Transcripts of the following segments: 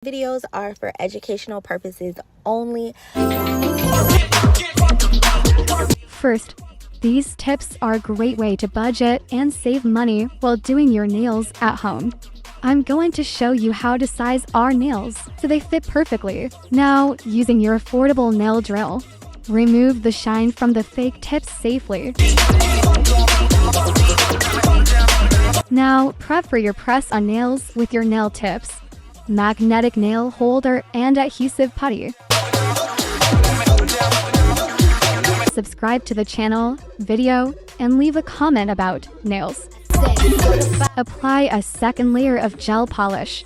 Videos are for educational purposes only. First, these tips are a great way to budget and save money while doing your nails at home. I'm going to show you how to size our nails so they fit perfectly. Now, using your affordable nail drill, remove the shine from the fake tips safely. Now, prep for your press-on nails with your nail tips, magnetic nail holder, and adhesive putty. Subscribe to the channel, video, and leave a comment about nails. Apply a second layer of gel polish.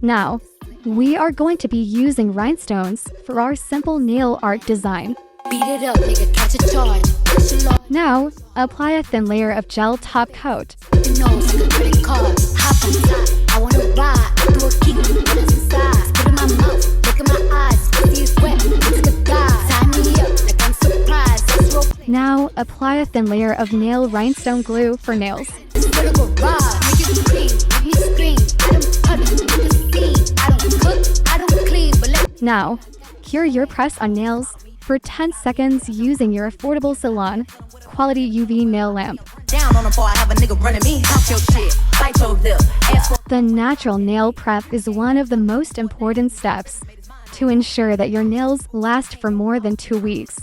Now, we are going to be using rhinestones for our simple nail art design. Beat it up, nigga, catch a charge. Now, apply a thin layer of gel top coat. Now, apply a thin layer of nail rhinestone glue for nails. Now, cure your press-on nails for 10 seconds using your affordable salon quality UV nail lamp. The natural nail prep is one of the most important steps to ensure that your nails last for more than 2 weeks.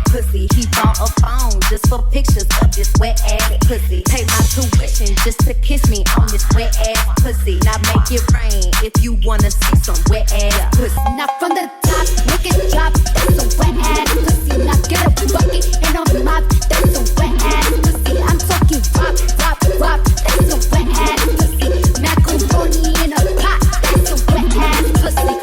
Pussy, he bought a phone just for pictures of this wet ass pussy. Pay my tuition just to kiss me on this wet ass pussy. Now make it rain if you wanna see some wet ass pussy. Now from the top, make it drop. That's some wet ass pussy. Now get a bucket and a mop. That's some wet ass pussy. I'm talking drop, drop, drop. That's some wet ass pussy. Macaroni in a pot. That's some wet ass pussy.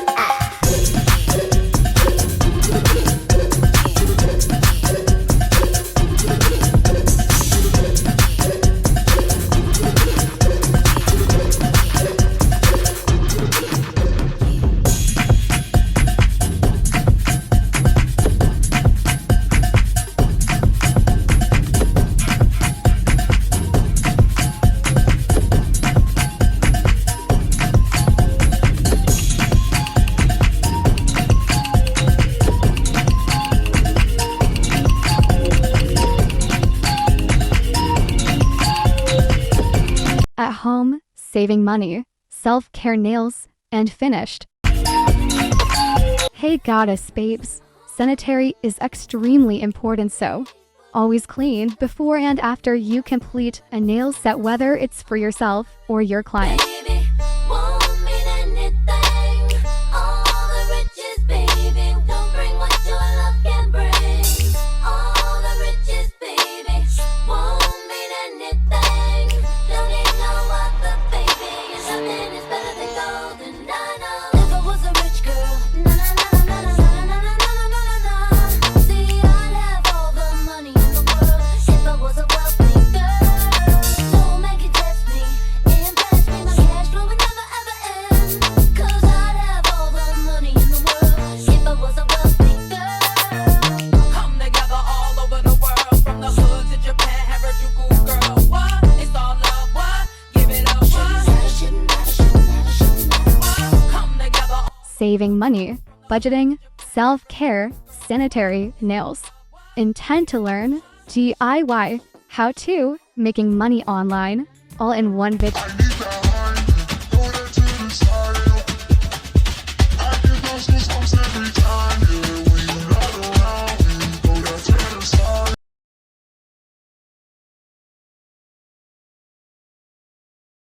At home, saving money, self-care nails, and finished. Hey goddess babes, sanitary is extremely important, so always clean before and after you complete a nail set, whether it's for yourself or your client. Saving money, budgeting, self-care, sanitary, nails. Intend to learn DIY, how to, making money online, all in one video.